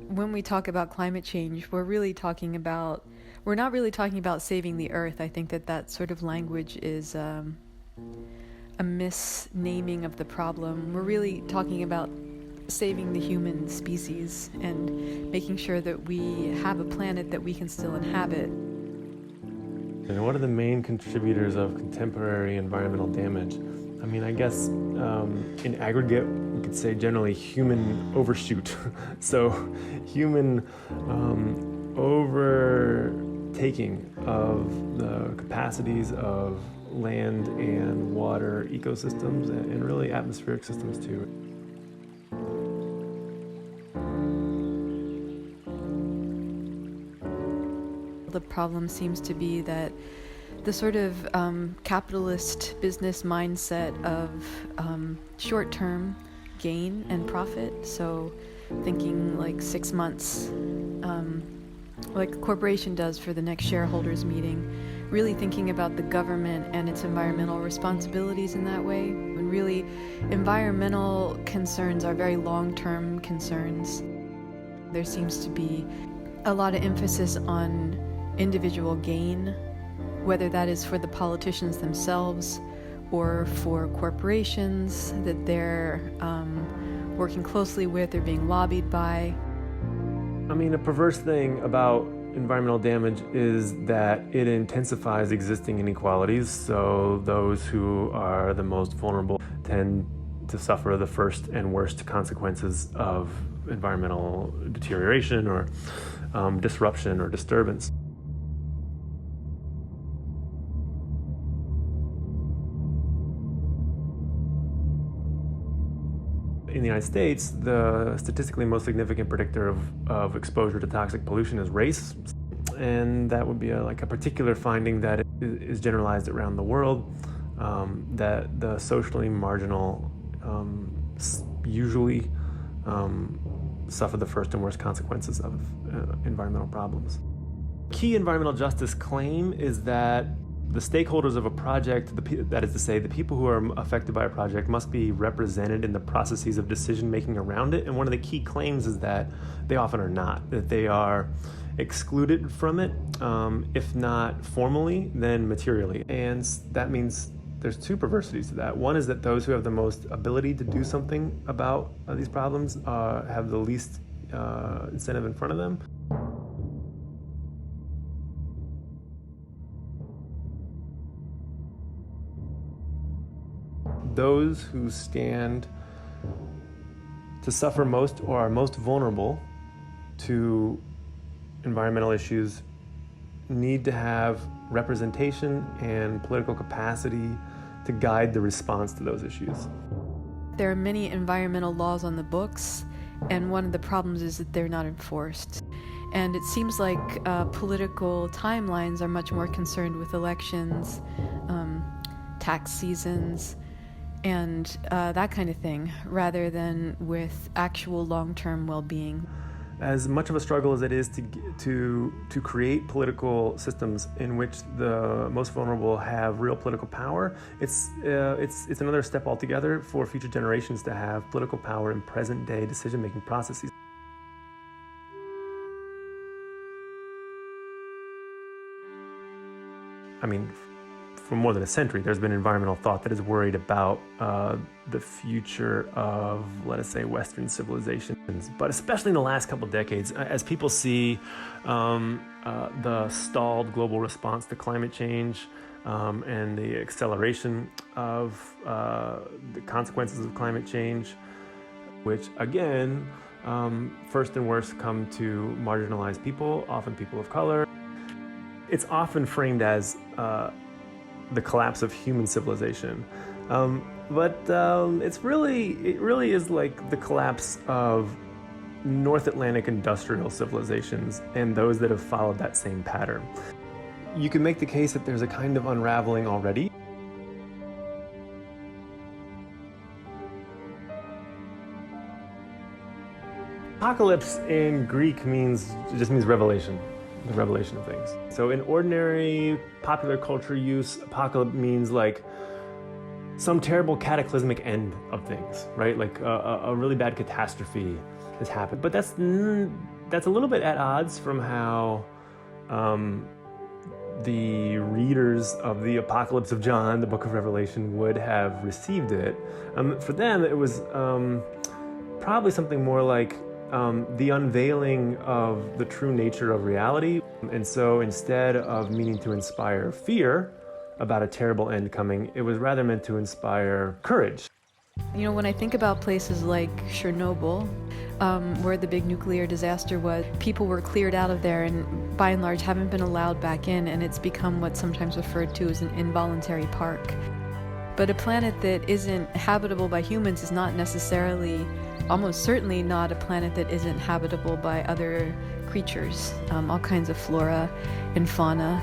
when we talk about climate change, we're not really talking about saving the earth. I think that sort of language is a misnaming of the problem. We're really talking about saving the human species and making sure that we have a planet that we can still inhabit. And what are the main contributors of contemporary environmental damage? I mean, I guess in aggregate, we could say generally human overshoot. So human overtaking of the capacities of land and water ecosystems and really atmospheric systems too. The problem seems to be that the sort of capitalist business mindset of short-term gain and profit, so thinking like 6 months, like a corporation does for the next shareholders meeting, really thinking about the government and its environmental responsibilities in that way, when really environmental concerns are very long-term concerns. There seems to be a lot of emphasis on individual gain, whether that is for the politicians themselves or for corporations that they're working closely with or being lobbied by. I mean, a perverse thing about environmental damage is that it intensifies existing inequalities. So those who are the most vulnerable tend to suffer the first and worst consequences of environmental deterioration or disruption or disturbance. In the United States, the statistically most significant predictor of exposure to toxic pollution is race. And that would be a particular finding that is generalized around the world, that the socially marginal usually suffer the first and worst consequences of environmental problems. Key environmental justice claim is that the stakeholders of a project, that is to say, the people who are affected by a project, must be represented in the processes of decision-making around it. And one of the key claims is that they often are not, that they are excluded from it, if not formally, then materially. And that means there's two perversities to that. One is that those who have the most ability to do something about these problems have the least incentive in front of them. Those who stand to suffer most or are most vulnerable to environmental issues need to have representation and political capacity to guide the response to those issues. There are many environmental laws on the books, and one of the problems is that they're not enforced. And it seems like political timelines are much more concerned with elections, tax seasons, and that kind of thing, rather than with actual long-term well-being. As much of a struggle as it is to create political systems in which the most vulnerable have real political power, it's another step altogether for future generations to have political power in present-day decision-making processes. I mean, for more than a century, there's been environmental thought that is worried about the future of, let us say, Western civilizations. But especially in the last couple of decades, as people see the stalled global response to climate change and the acceleration of the consequences of climate change, which again, first and worst come to marginalized people, often people of color. It's often framed as the collapse of human civilization, but it really is like the collapse of North Atlantic industrial civilizations and those that have followed that same pattern. You can make the case that there's a kind of unraveling already. Apocalypse in Greek just means revelation. The revelation of things. So in ordinary popular culture use, apocalypse means like some terrible cataclysmic end of things, right? Like a really bad catastrophe has happened. But that's a little bit at odds from how the readers of the Apocalypse of John, the book of Revelation, would have received it. For them, it was probably something more like the unveiling of the true nature of reality. And so instead of meaning to inspire fear about a terrible end coming, it was rather meant to inspire courage. You know, when I think about places like Chernobyl, where the big nuclear disaster was, people were cleared out of there and by and large haven't been allowed back in, and it's become what's sometimes referred to as an involuntary park. But a planet that isn't habitable by humans is not necessarily, almost certainly not a planet that isn't habitable by other creatures, all kinds of flora and fauna.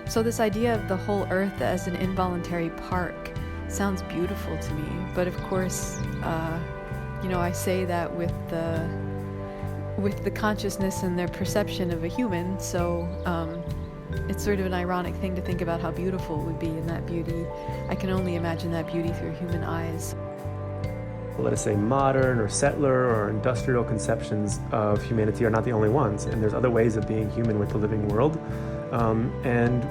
So this idea of the whole Earth as an involuntary park sounds beautiful to me, but of course, you know, I say that with the consciousness and their perception of a human, so it's sort of an ironic thing to think about how beautiful it would be, and that beauty, I can only imagine that beauty through human eyes. Let us say modern or settler or industrial conceptions of humanity are not the only ones, and there's other ways of being human with the living world, and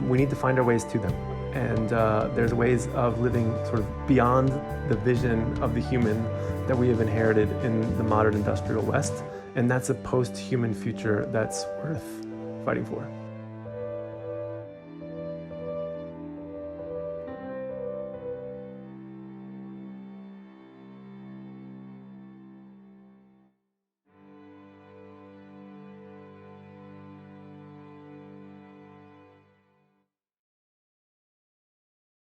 we need to find our ways to them. And there's ways of living sort of beyond the vision of the human that we have inherited in the modern industrial West, and that's a post-human future that's worth fighting for.